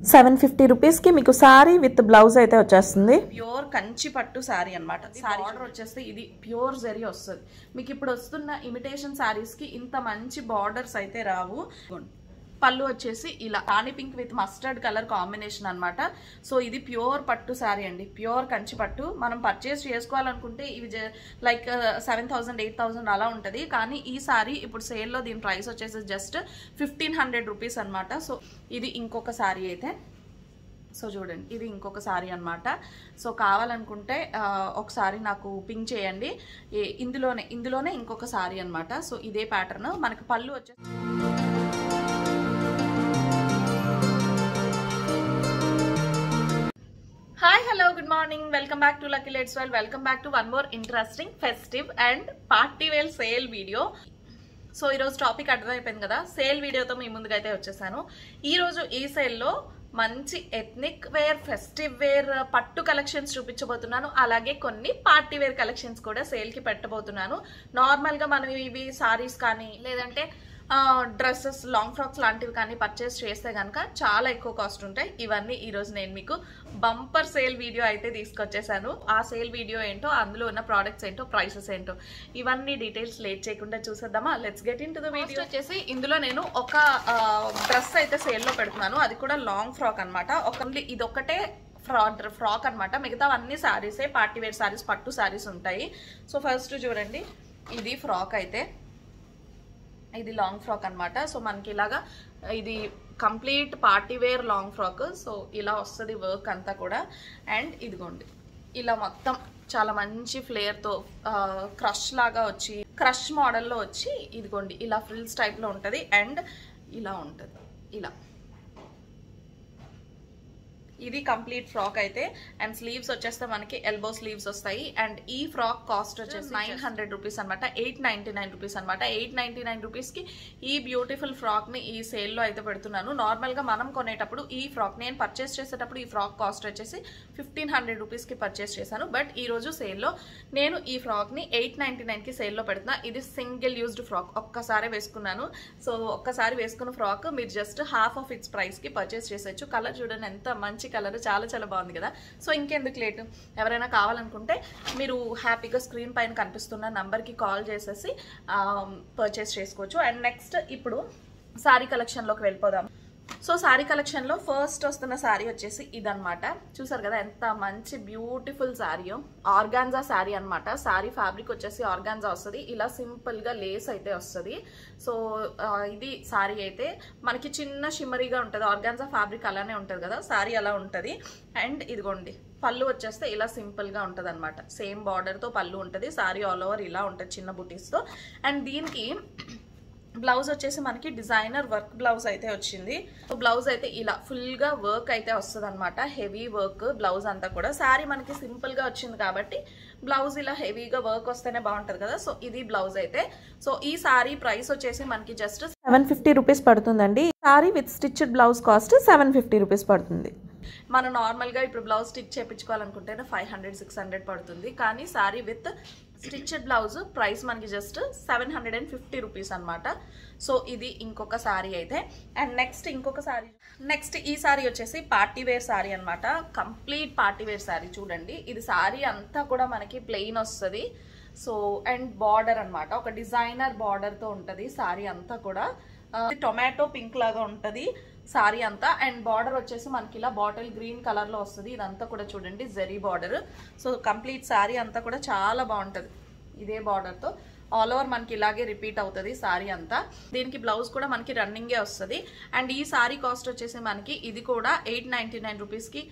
750 rupees కి మీకు sorry with blouse అయితే వచ్చేస్తుంది. ప్యూర్ కంచి పట్టు సారీ అన్నమాట. సారీ ఆర్డర్ వచ్చేస్తే ఇది ప్యూర్ జరీ వస్తుంది. మీకు ఇప్పుడు వస్తున్న ఇమిటేషన్ సారీస్ కి ఇంత మంచి బార్డర్స్ అయితే రావు. పళ్ళు వచ్చేసి ఇలా రాణి pink with mustard colour combination అన్నమాట. సో ఇది ప్యూర్ పట్టు సారీ అండి, ప్యూర్ కంచి పట్టు. మనం పర్చేస్ చేసుకోవాలనుకుంటే ఇవి లైక్ 7000 8000 అలా ఉంటుంది. కానీ ఈ సారీ ఇప్పుడు సేల్లో దీని ప్రైస్ వచ్చేసి జస్ట్ 1500 రూపీస్ అనమాట. సో ఇది ఇంకొక సారీ అయితే. సో చూడండి, ఇది ఇంకొక సారీ అనమాట. సో కావాలనుకుంటే ఒకసారి నాకు పింక్ చేయండి. ఇందులోనే ఇంకొక సారీ అనమాట. సో ఇదే ప్యాటర్న్. మనకి పళ్ళు వచ్చేసి hi hello good morning, welcome back to lucky lets well. Welcome back to one more interesting festive and party wear sale video. So ఈరోజు టాపిక్ అర్థమైపోయింది కదా, సేల్ వీడియోతో మీ ముందుకు అయితే వచ్చేసాను. ఈరోజు ఈ సేల్లో మంచి ఎథ్నిక్ వేర్, ఫెస్టివ్ వేర్ పట్టు కలెక్షన్స్ చూపించబోతున్నాను. అలాగే కొన్ని పార్టీ వేర్ కలెక్షన్స్ కూడా సేల్కి పెట్టబోతున్నాను. నార్మల్గా మనం ఇవి సారీస్ కానీ లేదంటే డ్రెస్సెస్, లాంగ్ ఫ్రాక్స్ లాంటివి కానీ పర్చేస్ చేస్తే కనుక చాలా ఎక్కువ కాస్ట్ ఉంటాయి. ఇవన్నీ ఈరోజు నేను మీకు బంపర్ సేల్ వీడియో అయితే తీసుకొచ్చేసాను. ఆ సేల్ వీడియో ఏంటో, అందులో ఉన్న ప్రోడక్ట్స్ ఏంటో, ప్రైసెస్ ఏంటో, ఇవన్నీ డీటెయిల్స్ లేట్ చేయకుండా చూసేద్దామా. Let's get in to the video. వచ్చేసి ఇందులో నేను ఒక డ్రెస్ అయితే సేల్లో పెడుతున్నాను. అది కూడా లాంగ్ ఫ్రాక్ అనమాట. ఇది ఒకటే ఫ్రాక్ అనమాట. మిగతా అన్ని శారీసే, పార్టీ వేర్ శారీస్, పట్టు శారీస్ ఉంటాయి. సో ఫస్ట్ చూడండి, ఇది ఫ్రాక్ అయితే, ఇది లాంగ్ ఫ్రాక్ అనమాట. సో మనకి ఇలాగా ఇది complete party wear long frock. So ఇలా వస్తుంది వర్క్ అంతా కూడా. అండ్ ఇదిగోండి, ఇలా మొత్తం చాలా మంచి ఫ్లేర్తో క్రష్ లాగా వచ్చి, క్రష్ మోడల్లో వచ్చి, ఇదిగోండి ఇలా ఫ్రిల్స్ టైప్లో ఉంటుంది. అండ్ ఇలా ఉంటుంది, ఇలా ఇది కంప్లీట్ ఫ్రాక్ అయితే. అండ్ స్లీవ్స్ వచ్చేస్తే మనకి ఎల్బో స్లీవ్స్ వస్తాయి. అండ్ ఈ ఫ్రాక్ కాస్ట్ వచ్చేసి 900 రూపీస్ అనమాట, 899 రూపీస్ అనమాట. 899 రూపీస్కి ఈ బ్యూటిఫుల్ ఫ్రాక్ని ఈ సేల్లో అయితే పెడుతున్నాను. నార్మల్గా మనం కొనేటప్పుడు ఈ ఫ్రాక్, నేను పర్చేస్ చేసేటప్పుడు ఈ ఫ్రాక్ కాస్ట్ వచ్చేసి 1500 రూపీస్కి పర్చేస్ చేశాను. బట్ ఈరోజు సేల్లో నేను ఈ ఫ్రాక్ని 899కి సేల్లో పెడుతున్నా. ఇది సింగిల్ యూజ్డ్ ఫ్రాక్, ఒక్కసారి వేసుకున్నాను. సో ఒక్కసారి వేసుకున్న ఫ్రాక్ మీరు జస్ట్ హాఫ్ ఆఫ్ ఇట్స్ ప్రైస్కి పర్చేస్ చేసేయచ్చు. కలర్ చూడండి ఎంత మంచి కలర్, చాలా చాలా బాగుంది కదా. సో ఇంకెందుకు లేటు, ఎవరైనా కావాలనుకుంటే మీరు హ్యాపీగా స్క్రీన్ పైన కనిపిస్తున్న నంబర్కి కాల్ చేసేసి పర్చేస్ చేసుకోవచ్చు. అండ్ నెక్స్ట్ ఇప్పుడు సారీ కలెక్షన్లోకి వెళ్ళిపోదాం. సో సారీ కలెక్షన్లో ఫస్ట్ వస్తున్న సారీ వచ్చేసి ఇదనమాట. చూసారు కదా ఎంత మంచి బ్యూటిఫుల్ సారీయో. ఆర్గాన్జా సారీ అనమాట. సారీ ఫ్యాబ్రిక్ వచ్చేసి ఆర్గాన్జా వస్తుంది. ఇలా సింపుల్గా లేస్ అయితే వస్తుంది. సో ఇది సారీ అయితే మనకి చిన్న షిమ్మరీగా ఉంటుంది. ఆర్గాన్జా ఫ్యాబ్రిక్ అలానే ఉంటుంది కదా, సారీ అలా ఉంటుంది. అండ్ ఇదిగోండి, పళ్ళు వచ్చేస్తే ఇలా సింపుల్గా ఉంటుంది అనమాట. సేమ్ బార్డర్తో పళ్ళు ఉంటుంది. సారీ ఆల్ ఓవర్ ఇలా ఉంటుంది చిన్న బుటీస్తో. అండ్ దీనికి బ్లౌజ్ వచ్చేసి మనకి డిజైనర్ వర్క్ బ్లౌజ్ అయితే వచ్చింది. బ్లౌజ్ అయితే ఇలా ఫుల్గా వర్క్ అయితే వస్తుంది అనమాట. హెవీ వర్క్ బ్లౌజ్ అంతా కూడా. శారీ మనకి సింపుల్గా వచ్చింది కాబట్టి బ్లౌజ్ ఇలా హెవీగా వర్క్ వస్తేనే బాగుంటుంది కదా. సో ఇది బ్లౌజ్ అయితే. సో ఈ శారీ ప్రైస్ వచ్చేసి మనకి జస్ట్ 750 రూపీస్ పడుతుందండి. Sorry with stitched blouse cost 750 rupees పడుతుంది. మనం నార్మల్గా ఇప్పుడు బ్లౌజ్ స్టిచ్ చేయించుకోవాలనుకుంటేనే 500 600 పడుతుంది. కానీ sari with stitched blouse price మనకి జస్ట్ 750 రూపీస్ అనమాట. సో ఇది ఇంకొక శారీ అయితే. అండ్ నెక్స్ట్ ఇంకొక శారీ, నెక్స్ట్ ఈ శారీ వచ్చేసి పార్టీ వేర్ శారీ అనమాట. Complete party wear sari. చూడండి, ఇది శారీ అంతా కూడా మనకి ప్లెయిన్ వస్తుంది. సో అండ్ బార్డర్ అనమాట, ఒక డిజైనర్ బార్డర్తో ఉంటుంది శారీ అంతా కూడా. టొమాటో పింక్ లాగా ఉంటుంది సారీ అంతా. అండ్ బార్డర్ వచ్చేసి మనకి ఇలా బాటిల్ గ్రీన్ కలర్ లో వస్తుంది. ఇదంతా కూడా చూడండి zari border. So complete sorry అంతా కూడా చాలా బాగుంటుంది. ఇదే బార్డర్ తో ఆల్ ఓవర్ మనకి ఇలాగే రిపీట్ అవుతుంది సారీ అంతా. దీనికి బ్లౌజ్ కూడా మనకి రన్నింగే వస్తుంది. అండ్ ఈ సారీ కాస్ట్ వచ్చేసి మనకి ఇది కూడా 899 రూపీస్కి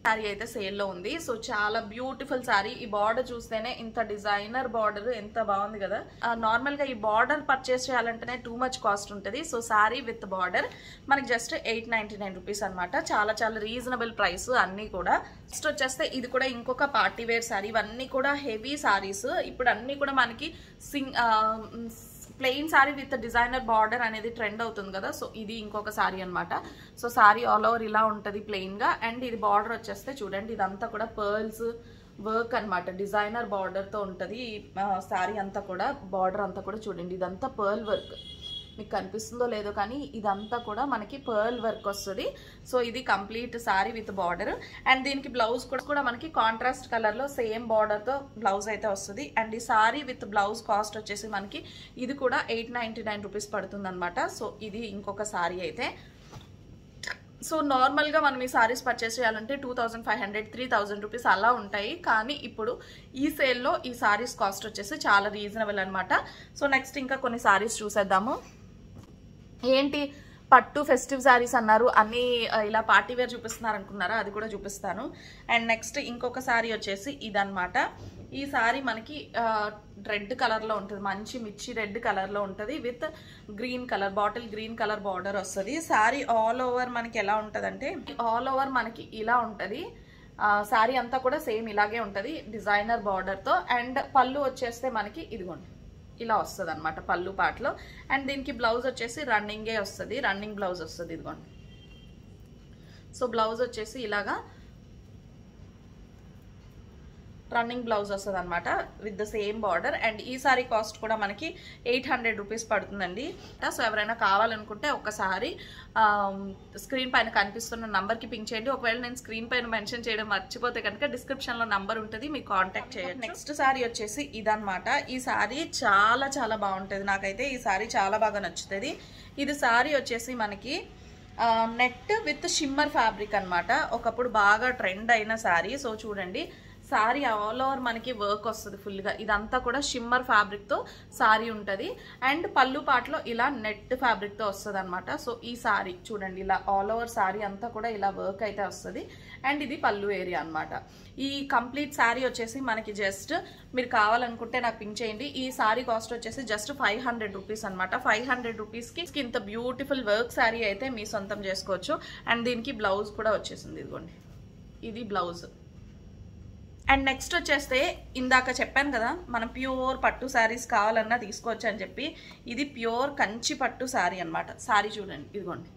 సారీ అయితే సేల్లో ఉంది. సో చాలా బ్యూటిఫుల్ సారీ. ఈ బార్డర్ చూస్తేనే ఇంత డిజైనర్ బార్డర్ ఎంత బాగుంది కదా. నార్మల్ గా ఈ బార్డర్ పర్చేస్ చేయాలంటేనే టూ మచ్ కాస్ట్ ఉంటుంది. సో సారీ విత్ బార్డర్ మనకి జస్ట్ 899 రూపీస్ అనమాట. చాలా చాలా రీజనబుల్ ప్రైస్ అన్ని కూడా. నెక్స్ట్ వచ్చేస్తే ఇది కూడా ఇంకొక పార్టీ వేర్ సారీ. ఇవన్నీ కూడా హెవీ సారీస్. ఇప్పుడు అన్ని కూడా మనకి plain sorry with designer border అనేది ట్రెండ్ అవుతుంది కదా. సో ఇది ఇంకొక సారీ అనమాట. సో సారీ ఆల్ ఓవర్ ఇలా ఉంటుంది ప్లెయిన్ గా. అండ్ ఇది బార్డర్ వచ్చేస్తే చూడండి, ఇదంతా కూడా పర్ల్స్ వర్క్ అనమాట. డిజైనర్ బార్డర్ తో ఉంటుంది సారీ అంతా కూడా. బార్డర్ అంతా కూడా చూడండి, ఇదంతా పర్ల్ వర్క్. మీకు కనిపిస్తుందో లేదో కానీ ఇదంతా కూడా మనకి పర్ల్ వర్క్ వస్తుంది. సో ఇది complete sorry with border. And దీనికి బ్లౌజ్ కూడా మనకి కాంట్రాస్ట్ కలర్లో సేమ్ బార్డర్తో బ్లౌజ్ అయితే వస్తుంది. అండ్ ఈ సారీ విత్ బ్లౌజ్ కాస్ట్ వచ్చేసి మనకి ఇది కూడా 899 రూపీస్ పడుతుంది అనమాట. సో ఇది ఇంకొక సారీ అయితే. సో నార్మల్గా మనం ఈ సారీస్ పర్చేస్ చేయాలంటే 2500 3000 రూపీస్ అలా ఉంటాయి. కానీ ఇప్పుడు ఈ సేల్లో ఈ సారీస్ కాస్ట్ వచ్చేసి చాలా రీజనబుల్ అనమాట. సో నెక్స్ట్ ఇంకా కొన్ని సారీస్ చూసేద్దాము. ఏంటి పట్టు ఫెస్టివ్ సారీస్ అన్నారు, అన్నీ ఇలా పార్టీ వేర్ చూపిస్తున్నారు అనుకున్నారా, అది కూడా చూపిస్తాను. అండ్ నెక్స్ట్ ఇంకొక సారీ వచ్చేసి ఇదనమాట. ఈ సారీ మనకి రెడ్ కలర్లో ఉంటుంది, మంచి మిర్చి రెడ్ కలర్లో ఉంటుంది with green colour bottle green colour border వస్తుంది. సారీ ఆల్ ఓవర్ మనకి ఎలా ఉంటుంది అంటే ఆల్ ఓవర్ మనకి ఇలా ఉంటుంది. సారీ అంతా కూడా సేమ్ ఇలాగే ఉంటుంది డిజైనర్ బార్డర్తో. అండ్ పళ్ళు వచ్చేస్తే మనకి ఇదిగోండి ఇలా వస్తుంది అనమాట పళ్ళు పాటలో. అండ్ దీనికి బ్లౌజ్ వచ్చేసి రన్నింగే వస్తుంది, రన్నింగ్ బ్లౌజ్ వస్తుంది ఇదిగోండి. సో బ్లౌజ్ వచ్చేసి ఇలాగా రన్నింగ్ బ్లౌజ్ వస్తుంది అనమాట with the same border. And ఈ సారీ కాస్ట్ కూడా మనకి 800 రూపీస్ పడుతుందండి. సో ఎవరైనా కావాలనుకుంటే ఒకసారి స్క్రీన్ పైన కనిపిస్తున్న నంబర్కి పింక్ చేయండి. ఒకవేళ నేను స్క్రీన్ పైన మెన్షన్ చేయడం మర్చిపోతే కనుక డిస్క్రిప్షన్లో నంబర్ ఉంటుంది, మీకు కాంటాక్ట్ చేయండి. నెక్స్ట్ సారీ వచ్చేసి ఇదనమాట. ఈ సారీ చాలా చాలా బాగుంటుంది, నాకైతే ఈ సారీ చాలా బాగా నచ్చుతుంది. ఇది సారీ వచ్చేసి మనకి నెట్ విత్ షిమ్మర్ ఫ్యాబ్రిక్ అనమాట. ఒకప్పుడు బాగా ట్రెండ్ అయిన సారీ. సో చూడండి సారీ ఆల్ ఓవర్ మనకి వర్క్ వస్తుంది ఫుల్గా. ఇదంతా కూడా షిమ్మర్ ఫ్యాబ్రిక్తో సారీ ఉంటుంది. అండ్ పళ్ళు పాటలో ఇలా నెట్ ఫ్యాబ్రిక్తో వస్తుంది అనమాట. సో ఈ సారీ చూడండి ఇలా ఆల్ ఓవర్ సారీ అంతా కూడా ఇలా వర్క్ అయితే వస్తుంది. అండ్ ఇది పళ్ళు ఏరియా అనమాట. ఈ కంప్లీట్ సారీ వచ్చేసి మనకి జస్ట్ మీరు కావాలనుకుంటే నాకు పింక్ చేయండి. ఈ సారీ కాస్ట్ వచ్చేసి జస్ట్ 500 రూపీస్ అనమాట. 500 రూపీస్కి ఇంత బ్యూటిఫుల్ వర్క్ సారీ అయితే మీ సొంతం చేసుకోవచ్చు. అండ్ దీనికి బ్లౌజ్ కూడా వచ్చేసింది ఇదిగోండి, ఇది బ్లౌజ్. అండ్ నెక్స్ట్ వచ్చేస్తే ఇందాక చెప్పాను కదా మనం ప్యూర్ పట్టు శారీస్ కావాలన్నా తీసుకోవచ్చు అని చెప్పి. ఇది ప్యూర్ కంచి పట్టు శారీ అనమాట. శారీ చూడండి ఇదిగోండి,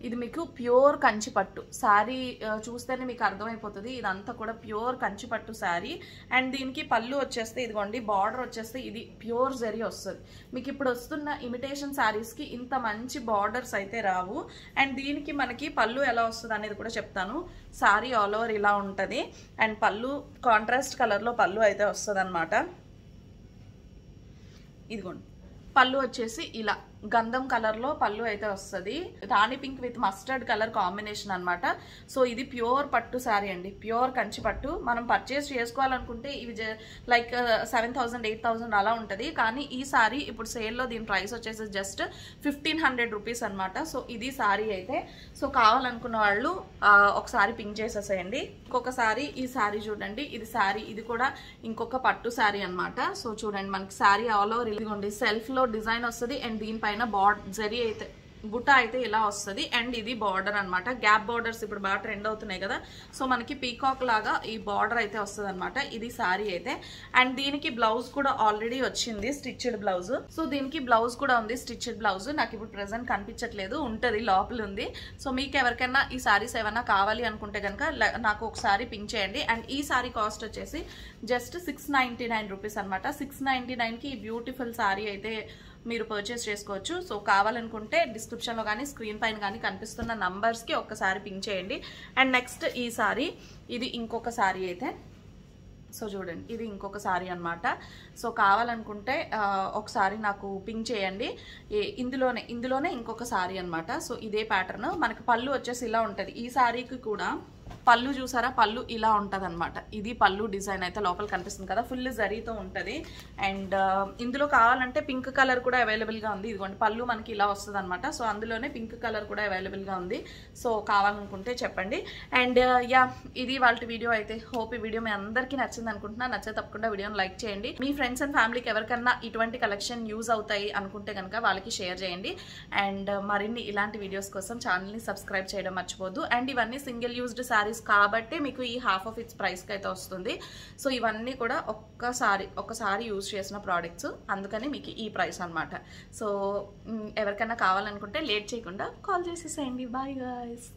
ఇది మీకు ప్యూర్ కంచి పట్టు శారీ చూస్తేనే మీకు అర్థమైపోతుంది. ఇదంతా కూడా ప్యూర్ కంచి పట్టు శారీ. అండ్ దీనికి పళ్ళు వచ్చేస్తే ఇదిగోండి బార్డర్ వచ్చేస్తే ఇది ప్యూర్ జరీ వస్తుంది. మీకు ఇప్పుడు వస్తున్న ఇమిటేషన్ శారీస్కి ఇంత మంచి బార్డర్స్ అయితే రావు. అండ్ దీనికి మనకి పళ్ళు ఎలా వస్తుంది అనేది కూడా చెప్తాను. శారీ ఆల్ ఓవర్ ఇలా ఉంటుంది. అండ్ పళ్ళు కాంట్రాస్ట్ కలర్లో పళ్ళు అయితే వస్తుంది అనమాట. ఇదిగోండి పళ్ళు వచ్చేసి ఇలా గంధం కలర్లో పళ్ళు అయితే వస్తుంది. రాణి pink with mustard colour combination అనమాట. సో ఇది ప్యూర్ పట్టు శారీ అండి, ప్యూర్ కంచి పట్టు. మనం పర్చేస్ చేసుకోవాలనుకుంటే ఇవి లైక్ 7000 8000 అలా ఉంటుంది. కానీ ఈ సారీ ఇప్పుడు సేల్లో దీని ప్రైస్ వచ్చేసి జస్ట్ 1500 రూపీస్ అనమాట. సో ఇది సారీ అయితే. సో కావాలనుకున్న వాళ్ళు ఒకసారి పింక్ చేసేసేయండి. ఇంకొకసారి ఈ సారీ చూడండి, ఇది సారీ, ఇది కూడా ఇంకొక పట్టు సారీ అనమాట. సో చూడండి మనకి సారీ ఆల్ ఓవర్ ఇదిగోండి సెల్ఫ్ లో డిజైన్ వస్తుంది. అండ్ దీనిపైన జరీ అయితే బుట్ట అయితే ఇలా వస్తుంది. అండ్ ఇది బార్డర్ అనమాట. గ్యాప్ బార్డర్స్ ఇప్పుడు బాగా ట్రెండ్ అవుతున్నాయి కదా. సో మనకి పీకాక్ లాగా ఈ బార్డర్ అయితే వస్తుంది అనమాట. ఇది సారీ అయితే. అండ్ దీనికి బ్లౌజ్ కూడా ఆల్రెడీ వచ్చింది, స్టిచ్డ్ బ్లౌజ్. సో దీనికి బ్లౌజ్ కూడా ఉంది, స్టిచ్డ్ బ్లౌజ్. నాకు ఇప్పుడు ప్రెసెంట్ కనిపించట్లేదు, ఉంటుంది లోపల ఉంది. సో మీకు ఎవరికైనా ఈ సారీస్ ఏమైనా కావాలి అనుకుంటే కనుక నాకు ఒకసారి పింక్ చేయండి. అండ్ ఈ సారీ కాస్ట్ వచ్చేసి జస్ట్ 699 రూపీస్ అనమాట. 699కి ఈ బ్యూటిఫుల్ సారీ అయితే మీరు పర్చేస్ చేసుకోవచ్చు. సో కావాలనుకుంటే డిస్క్రిప్షన్లో కానీ స్క్రీన్ పైన కానీ కనిపిస్తున్న నంబర్స్కి ఒక్కసారి పింక్ చేయండి. అండ్ నెక్స్ట్ ఈ సారీ, ఇది ఇంకొక సారీ అయితే. సో చూడండి ఇది ఇంకొక సారీ అనమాట. సో కావాలనుకుంటే ఒకసారి నాకు పింక్ చేయండి. ఇందులోనే ఇంకొక సారీ అనమాట. సో ఇదే ప్యాటర్న్. మనకి పళ్ళు వచ్చేసి ఇలా ఉంటుంది. ఈ సారీకి కూడా పళ్ళు చూసారా, పళ్ళు ఇలా ఉంటుంది అనమాట. ఇది పళ్ళు డిజైన్ అయితే లోపల కనిపిస్తుంది కదా, ఫుల్ జరీతో ఉంటుంది. అండ్ ఇందులో కావాలంటే పింక్ కలర్ కూడా అవైలబుల్గా ఉంది. ఇదిగోండి పళ్ళు మనకి ఇలా వస్తుంది అనమాట. సో అందులోనే పింక్ కలర్ కూడా అవైలబుల్గా ఉంది. సో కావాలనుకుంటే చెప్పండి. అండ్ యా ఇది వాళ్ళ వీడియో అయితే. హోప్ ఈ వీడియో మీ అందరికీ నచ్చింది అనుకుంటున్నా. నచ్చితే తప్పకుండా వీడియోని లైక్ చేయండి. మీ ఫ్రెండ్స్ అండ్ ఫ్యామిలీకి ఎవరికన్నా ఇటువంటి కలెక్షన్ యూజ్ అవుతాయి అనుకుంటే కనుక వాళ్ళకి షేర్ చేయండి. అండ్ మరిన్ని ఇలాంటి వీడియోస్ కోసం ఛానల్ని సబ్స్క్రైబ్ చేయడం మర్చిపోద్దు. అండ్ ఇవన్నీ సింగిల్ యూజ్డ్ శారీస్ కాబట్టి మీకు ఈ హాఫ్ ఆఫ్ ఇట్స్ ప్రైస్కి అయితే వస్తుంది. సో ఇవన్నీ కూడా ఒక్కసారి యూజ్ చేసిన ప్రోడక్ట్స్, అందుకని మీకు ఈ ప్రైస్ అనమాట. సో ఎవరికైనా కావాలనుకుంటే లేట్ చేయకుండా కాల్ చేసేసేయండి. Bye guys.